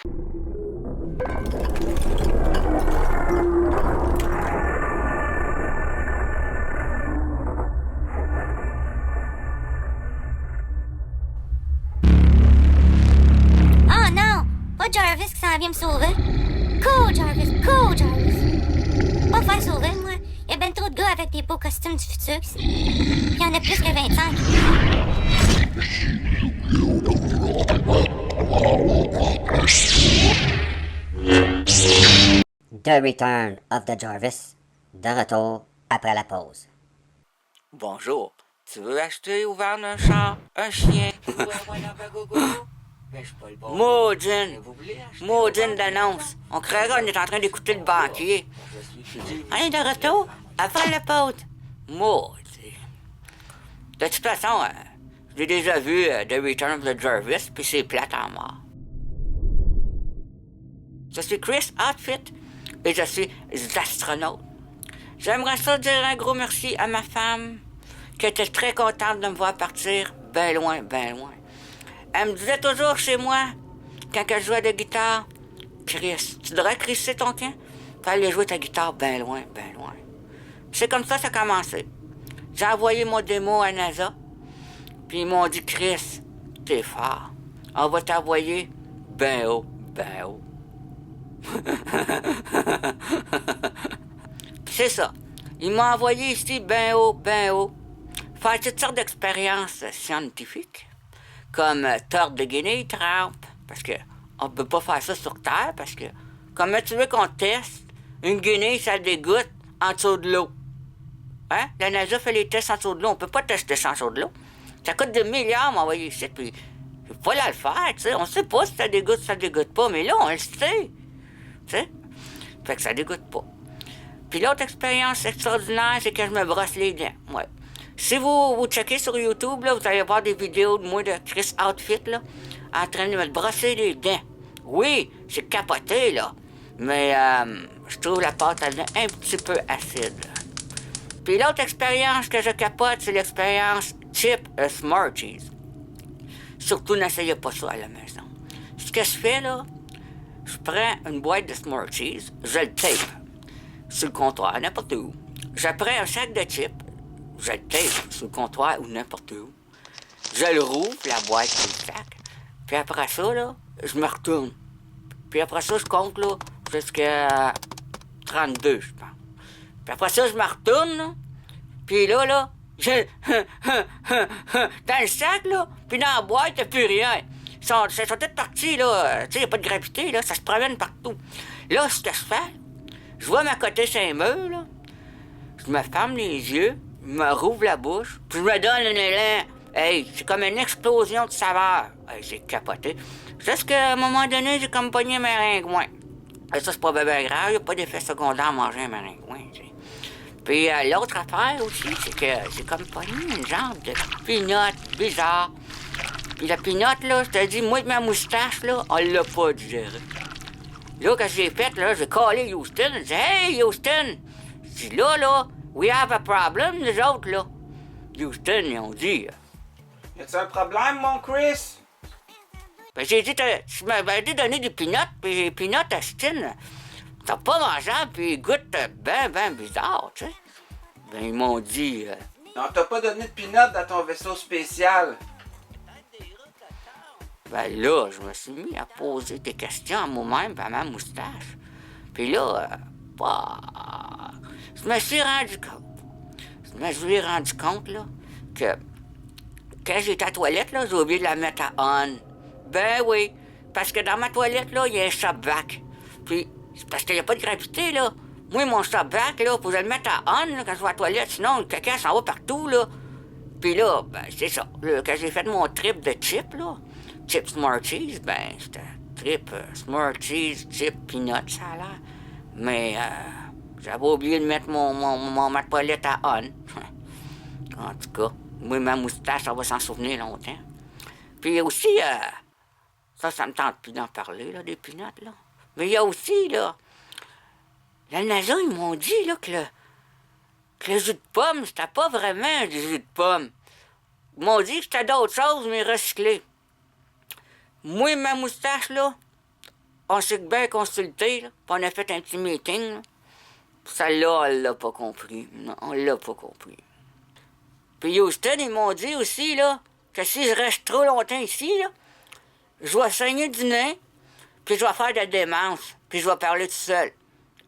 Oh non! Pas Jarvis qui s'en vient me sauver. Cool, Jarvis! Cool, Jarvis! Pas faire sauver, moi. Il y a ben trop de gars avec des beaux costumes du futur ici. Il y en a plus que 25. The Return of the Jarvis, de retour après la pause. Bonjour. Tu veux acheter ou vendre un chat, un chien ou un bagogo? Ben, je suis pas le bon. Maudine d'annonce. On croirait qu'on est en train d'écouter le banquier. On est de retour après la pause. Maudit. De toute façon, j'ai déjà vu The Return of the Jarvis, puis c'est plate en mort. Je suis Chris Outfit et je suis astronaute. J'aimerais ça dire un gros merci à ma femme, qui était très contente de me voir partir bien loin, bien loin. Elle me disait toujours chez moi, quand elle jouait de guitare, Chris, tu devrais crisser ton camp, puis aller jouer ta guitare bien loin, bien loin. C'est comme ça que ça a commencé. J'ai envoyé mon démo à NASA, puis ils m'ont dit, Chris, t'es fort. On va t'envoyer ben haut, ben haut. C'est ça. Ils m'ont envoyé ici ben haut, faire toutes sortes d'expériences scientifiques, comme tordre de guenilles, trempe, parce que on peut pas faire ça sur Terre, parce que comment tu veux qu'on teste une guenille, ça dégoûte en dessous de l'eau? Hein? La NASA fait les tests en dessous de l'eau. On peut pas tester ça en dessous de l'eau. Ça coûte des milliards m'envoyer ici, puis il faut la le faire, tu sais. On sait pas si ça dégoûte pas, mais là, on le sait. Tu sais? Fait que ça dégoûte pas. Puis l'autre expérience extraordinaire, c'est que je me brosse les dents. Ouais. Si vous checkez sur YouTube, là, vous allez voir des vidéos de moi de Chris Outfit, là, en train de me brosser les dents. Oui, c'est capoté, là. Mais je trouve la pâte à dents un petit peu acide. Puis l'autre expérience que je capote, c'est l'expérience Chip Smarties. Surtout, n'essayez pas ça à la maison. Ce que je fais, là, je prends une boîte de Smarties, je le tape sur le comptoir, n'importe où. Je prends un sac de chips, je le tape sur le comptoir ou n'importe où. Je le rouvre, la boîte et le sac. Puis après ça, là, je me retourne. Puis après ça, je compte, là, jusqu'à 32, je pense. Puis après ça, je me retourne, là. Puis là, je... dans le sac, là, puis dans la boîte, il n'y a plus rien. Ils sont toutes partis, là. Tu sais, il n'y a pas de gravité, là. Ça se promène partout. Là, ce que je fais, je vois ma côté sur un mur, là. Je me ferme les yeux, je me rouvre la bouche, puis je me donne un élan. Hey, c'est comme une explosion de saveur. Hey, j'ai capoté. Jusqu'à un moment donné, j'ai comme pogné un maringouin. Et ça, c'est pas bien grave, il n'y a pas d'effet secondaire à manger un maringouin, tu sais. Puis l'autre affaire aussi, c'est que j'ai comme pogné une genre de pinotte bizarre. Puis la pinotte, là, je te dis, moi, avec ma moustache, là, on l'a pas digéré. Là, quand j'ai fait, là, j'ai collé Houston. J'ai dit, hey, Houston! J'ai dit, là, we have a problem, nous autres, là. Houston, ils ont dit. Y a-tu un problème, mon Chris? Ben, j'ai dit, tu m'avais dit de donner des pinottes, puis les pinottes, Austin, t'as pas mangeable, puis ils goûtent ben bizarre, tu sais. Ben, ils m'ont dit. Non, t'as pas donné de peanuts dans ton vaisseau spécial. Ben là, je me suis mis à poser des questions à moi-même, à ma moustache. Puis là, je me suis rendu compte, là, que quand j'étais à la toilette, là, j'ai oublié de la mettre à on. Ben oui, parce que dans ma toilette, là, il y a un shop-vac. Puis, c'est parce qu'il n'y a pas de gravité, là. Moi, mon shop-vac, là, faut que je le mette à on, là, quand je vais à la toilette, sinon, le caca s'en va partout, là. Puis là, ben, c'est ça. Là, quand j'ai fait mon trip de chip, là, Chip Smarties, ben, c'était trip Smarties, chip, peanut, ça a l'air. Mais j'avais oublié de mettre ma toilette à on. En tout cas, moi, ma moustache, ça va s'en souvenir longtemps. Puis aussi, ça me tente plus d'en parler, là, des peanuts, là. Mais il y a aussi, là, la NASA, ils m'ont dit, là, que le jus de pomme, c'était pas vraiment du jus de pomme. Ils m'ont dit que c'était d'autres choses, mais recyclées. Moi, ma moustache, là, on s'est bien consulté, là, puis on a fait un petit meeting. Là. Celle-là, on l'a pas compris. Non, on l'a pas compris. Puis Houston, ils m'ont dit aussi, là, que si je reste trop longtemps ici, là, je vais saigner du nez, puis je vais faire de la démence, puis je vais parler tout seul.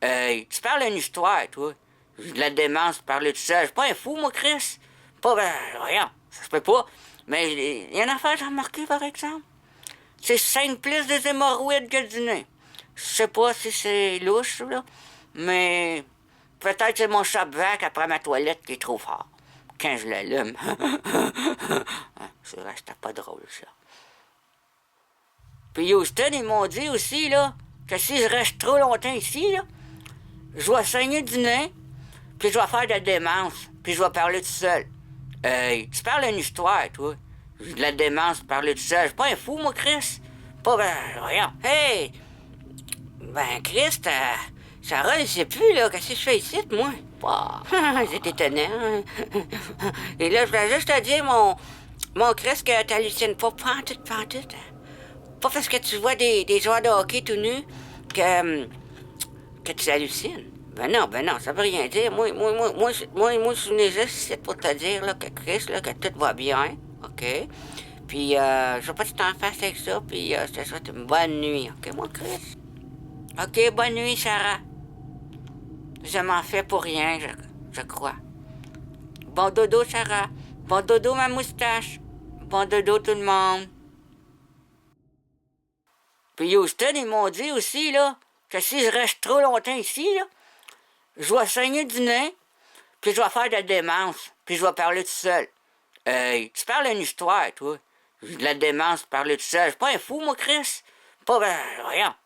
Hey, tu parles une histoire, toi. De la démence, parler tout seul. Je suis pas un fou, moi, Chris. Pas, rien, ça se peut pas. Mais il y a une affaire, j'ai remarqué, par exemple. C'est 5 plus des hémorroïdes que du nez. Je sais pas si c'est louche, là, mais peut-être c'est mon shop-vac après ma toilette qui est trop fort. Quand je l'allume. C'est vrai, c'était pas drôle, ça. Puis Houston, ils m'ont dit aussi, là, que si je reste trop longtemps ici, là, je vais saigner du nez, puis je vais faire de la démence, puis je vais parler tout seul. Hey, tu parles une histoire, toi. De la démence, parler tout seul. Je suis pas un fou, moi, Chris. Pas, rien. Hey! Ben, Chris, Sarah, je sais plus, là, qu'est-ce que je fais ici, moi? Bah, c'est étonnant. Et là, je voulais juste te dire, mon Chris, que t'hallucines pas, pantoute. Pas parce que tu vois des joueurs de hockey tout nus que tu hallucines. Ben non, ça veut rien dire. Moi, je suis venu juste ici pour te dire, là, que Chris, là, que tout va bien, OK? Puis, je veux pas que tu t'en fasses avec ça, puis je te souhaite une bonne nuit, OK, mon Chris? OK, bonne nuit, Sarah. Je m'en fais pour rien, je crois. Bon dodo, Sarah. Bon dodo, ma moustache. Bon dodo, tout le monde. Puis Houston, ils m'ont dit aussi, là, que si je reste trop longtemps ici, là, je vais saigner du nez, puis je vais faire de la démence, puis je vais parler tout seul. Hey, tu parles une histoire, toi. De la démence, parler tout seul. Je suis pas un fou, moi, Chris. Pas, rien,